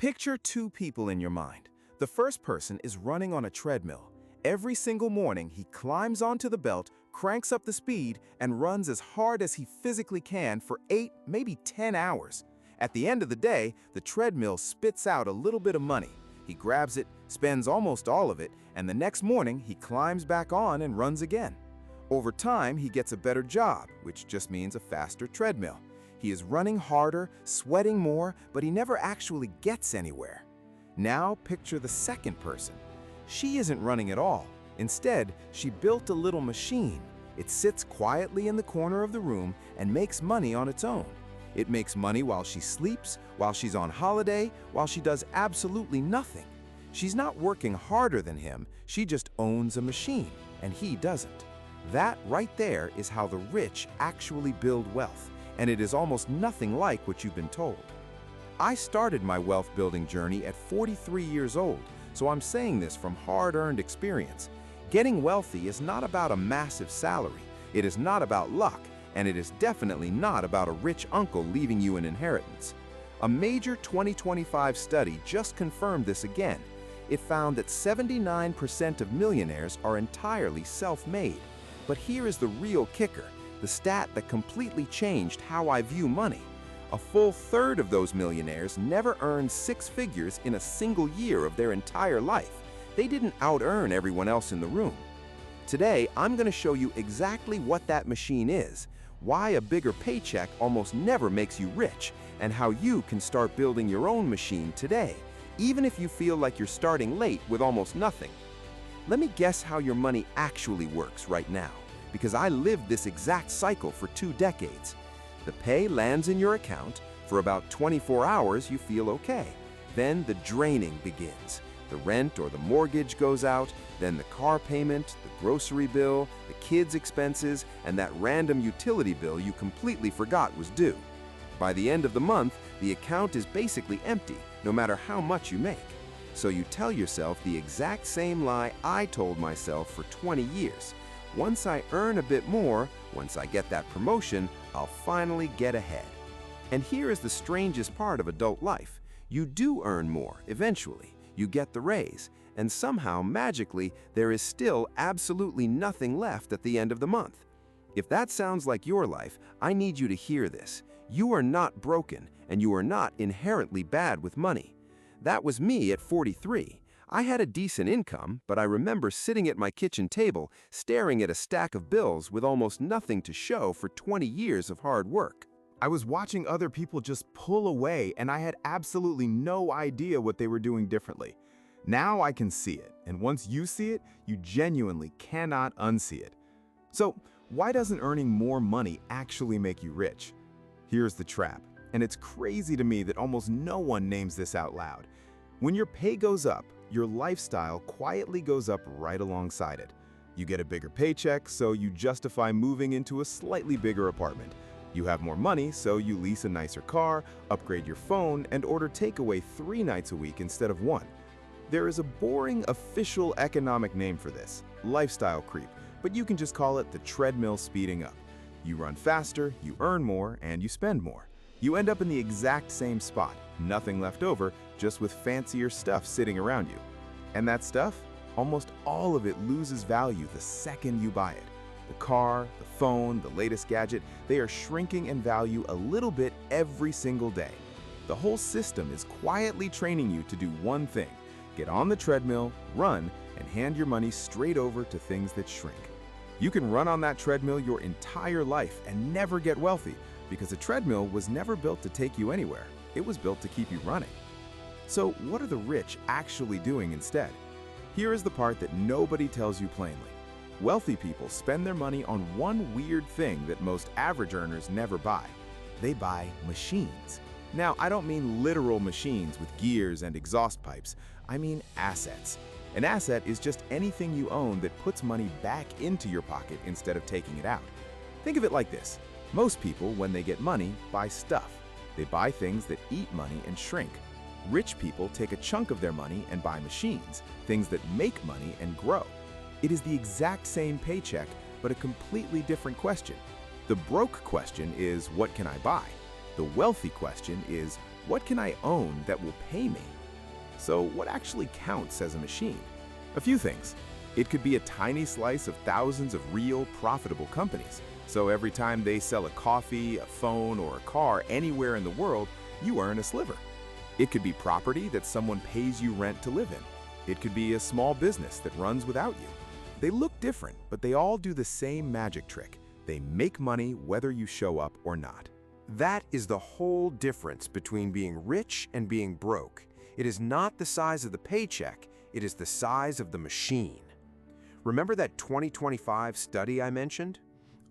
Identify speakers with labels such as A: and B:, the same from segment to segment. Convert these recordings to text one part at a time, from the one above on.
A: Picture two people in your mind. The first person is running on a treadmill. Every single morning, he climbs onto the belt, cranks up the speed, and runs as hard as he physically can for 8, maybe 10 hours. At the end of the day, the treadmill spits out a little bit of money. He grabs it, spends almost all of it, and the next morning, he climbs back on and runs again. Over time, he gets a better job, which just means a faster treadmill. He is running harder, sweating more, but he never actually gets anywhere. Now picture the second person. She isn't running at all. Instead, she built a little machine. It sits quietly in the corner of the room and makes money on its own. It makes money while she sleeps, while she's on holiday, while she does absolutely nothing. She's not working harder than him, she just owns a machine, and he doesn't. That right there is how the rich actually build wealth, and it is almost nothing like what you've been told. I started my wealth building journey at 43 years old, so I'm saying this from hard-earned experience. Getting wealthy is not about a massive salary, it is not about luck, and it is definitely not about a rich uncle leaving you an inheritance. A major 2025 study just confirmed this again. It found that 79% of millionaires are entirely self-made. But here is the real kicker, the stat that completely changed how I view money. A full third of those millionaires never earned 6 figures in a single year of their entire life. They didn't out-earn everyone else in the room. Today, I'm going to show you exactly what that machine is, why a bigger paycheck almost never makes you rich, and how you can start building your own machine today, even if you feel like you're starting late with almost nothing. Let me guess how your money actually works right now, because I lived this exact cycle for 2 decades. The pay lands in your account. For about 24 hours, you feel okay. Then the draining begins. The rent or the mortgage goes out, then the car payment, the grocery bill, the kids' expenses, and that random utility bill you completely forgot was due. By the end of the month, the account is basically empty, no matter how much you make. So you tell yourself the exact same lie I told myself for 20 years. Once I earn a bit more, once I get that promotion, I'll finally get ahead. And here is the strangest part of adult life. You do earn more eventually. You get the raise, and somehow, magically, there is still absolutely nothing left at the end of the month. If that sounds like your life, I need you to hear this. You are not broken, and you are not inherently bad with money. That was me at 43. I had a decent income, but I remember sitting at my kitchen table, staring at a stack of bills with almost nothing to show for 20 years of hard work.
B: I was watching other people just pull away, and I had absolutely no idea what they were doing differently. Now I can see it, and once you see it, you genuinely cannot unsee it. So, why doesn't earning more money actually make you rich? Here's the trap, and it's crazy to me that almost no one names this out loud. When your pay goes up, your lifestyle quietly goes up right alongside it. You get a bigger paycheck, so you justify moving into a slightly bigger apartment. You have more money, so you lease a nicer car, upgrade your phone, and order takeaway 3 nights a week instead of 1. There is a boring official economic name for this, lifestyle creep, but you can just call it the treadmill speeding up. You run faster, you earn more, and you spend more. You end up in the exact same spot, nothing left over, just with fancier stuff sitting around you. And that stuff, almost all of it loses value the second you buy it. The car, the phone, the latest gadget, they are shrinking in value a little bit every single day. The whole system is quietly training you to do one thing: get on the treadmill, run, and hand your money straight over to things that shrink. You can run on that treadmill your entire life and never get wealthy, because a treadmill was never built to take you anywhere. It was built to keep you running. So what are the rich actually doing instead? Here is the part that nobody tells you plainly. Wealthy people spend their money on one weird thing that most average earners never buy. They buy machines. Now, I don't mean literal machines with gears and exhaust pipes. I mean assets. An asset is just anything you own that puts money back into your pocket instead of taking it out. Think of it like this. Most people, when they get money, buy stuff. They buy things that eat money and shrink. Rich people take a chunk of their money and buy machines, things that make money and grow. It is the exact same paycheck, but a completely different question. The broke question is, what can I buy? The wealthy question is, What can I own that will pay me? So what actually counts as a machine? A few things. It could be a tiny slice of thousands of real, profitable companies. So every time they sell a coffee, a phone, or a car anywhere in the world, you earn a sliver. It could be property that someone pays you rent to live in. It could be a small business that runs without you. They look different, but they all do the same magic trick. They make money whether you show up or not.
C: That is the whole difference between being rich and being broke. It is not the size of the paycheck, it is the size of the machine. Remember that 2025 study I mentioned?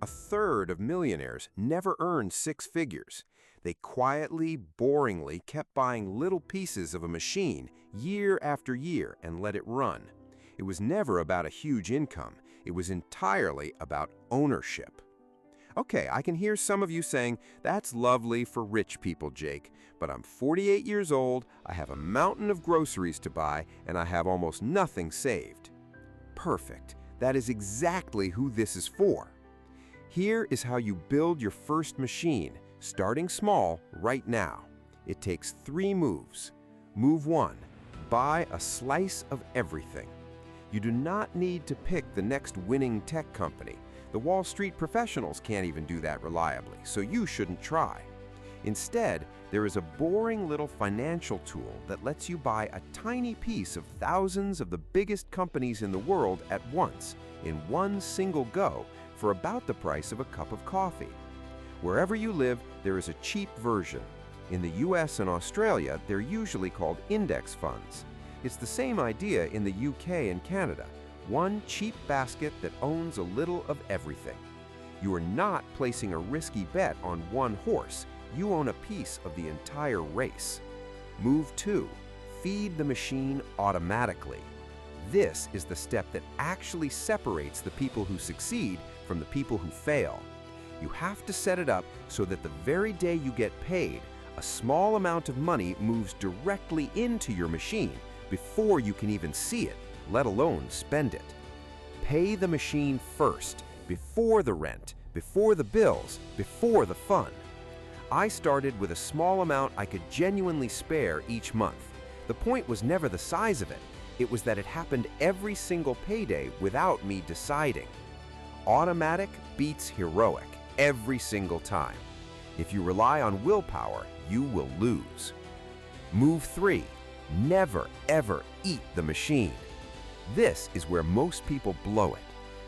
C: A third of millionaires never earned six figures. They quietly, boringly kept buying little pieces of a machine year after year and let it run. It was never about a huge income. It was entirely about ownership. Okay, I can hear some of you saying, that's lovely for rich people, Jake, but I'm 48 years old, I have a mountain of groceries to buy, and I have almost nothing saved. Perfect. That is exactly who this is for. Here is how you build your first machine, starting small right now. It takes 3 moves. Move 1, buy a slice of everything. You do not need to pick the next winning tech company. The Wall Street professionals can't even do that reliably, so you shouldn't try. Instead, there is a boring little financial tool that lets you buy a tiny piece of thousands of the biggest companies in the world at once, in one single go, for about the price of a cup of coffee. Wherever you live, there is a cheap version. In the US and Australia, they're usually called index funds. It's the same idea in the UK and Canada. One cheap basket that owns a little of everything. You are not placing a risky bet on one horse. You own a piece of the entire race. Move 2, feed the machine automatically. This is the step that actually separates the people who succeed from the people who fail. You have to set it up so that the very day you get paid, a small amount of money moves directly into your machine before you can even see it, let alone spend it. Pay the machine first, before the rent, before the bills, before the fun. I started with a small amount I could genuinely spare each month. The point was never the size of it. It was that it happened every single payday without me deciding. Automatic beats heroic every single time. If you rely on willpower, you will lose. Move 3, never ever eat the machine. This is where most people blow it.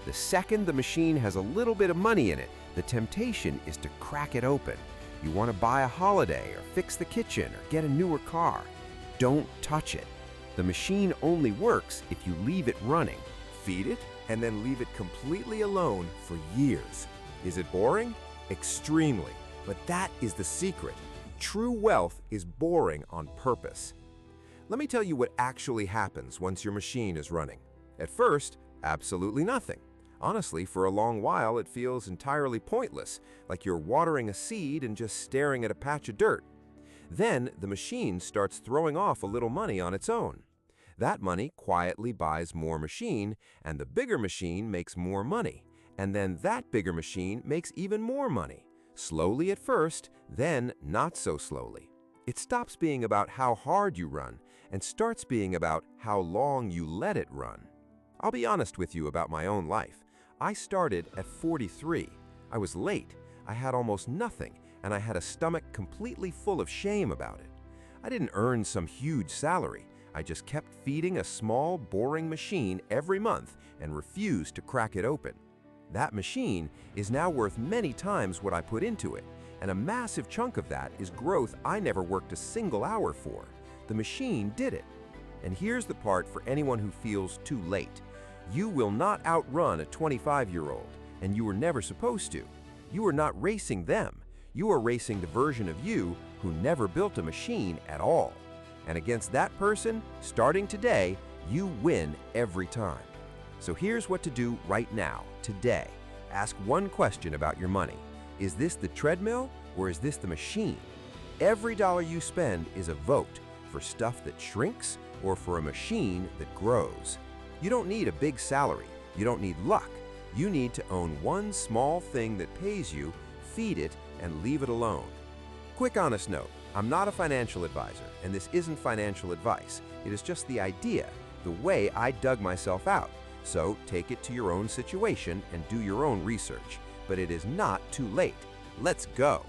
C: The second the machine has a little bit of money in it, the temptation is to crack it open. You want to buy a holiday or fix the kitchen or get a newer car. Don't touch it. The machine only works if you leave it running. Feed it and then leave it completely alone for years. Is it boring? Extremely. But that is the secret. True wealth is boring on purpose. Let me tell you what actually happens once your machine is running. At first, absolutely nothing. Honestly, for a long while, it feels entirely pointless, like you're watering a seed and just staring at a patch of dirt. Then, the machine starts throwing off a little money on its own. That money quietly buys more machine, and the bigger machine makes more money. And then that bigger machine makes even more money. Slowly at first, then not so slowly. It stops being about how hard you run and starts being about how long you let it run. I'll be honest with you about my own life. I started at 43. I was late, I had almost nothing, and I had a stomach completely full of shame about it. I didn't earn some huge salary. I just kept feeding a small, boring machine every month and refused to crack it open. That machine is now worth many times what I put into it, and a massive chunk of that is growth I never worked a single hour for. The machine did it. And here's the part for anyone who feels too late. You will not outrun a 25-year-old, and you were never supposed to. You are not racing them. You are racing the version of you who never built a machine at all. And against that person, starting today, you win every time. So here's what to do right now, today. Ask one question about your money. Is this the treadmill or is this the machine? Every dollar you spend is a vote for stuff that shrinks or for a machine that grows. You don't need a big salary. You don't need luck. You need to own one small thing that pays you, feed it, and leave it alone. Quick honest note, I'm not a financial advisor, and this isn't financial advice. It is just the idea, the way I dug myself out. So take it to your own situation and do your own research. But it is not too late. Let's go.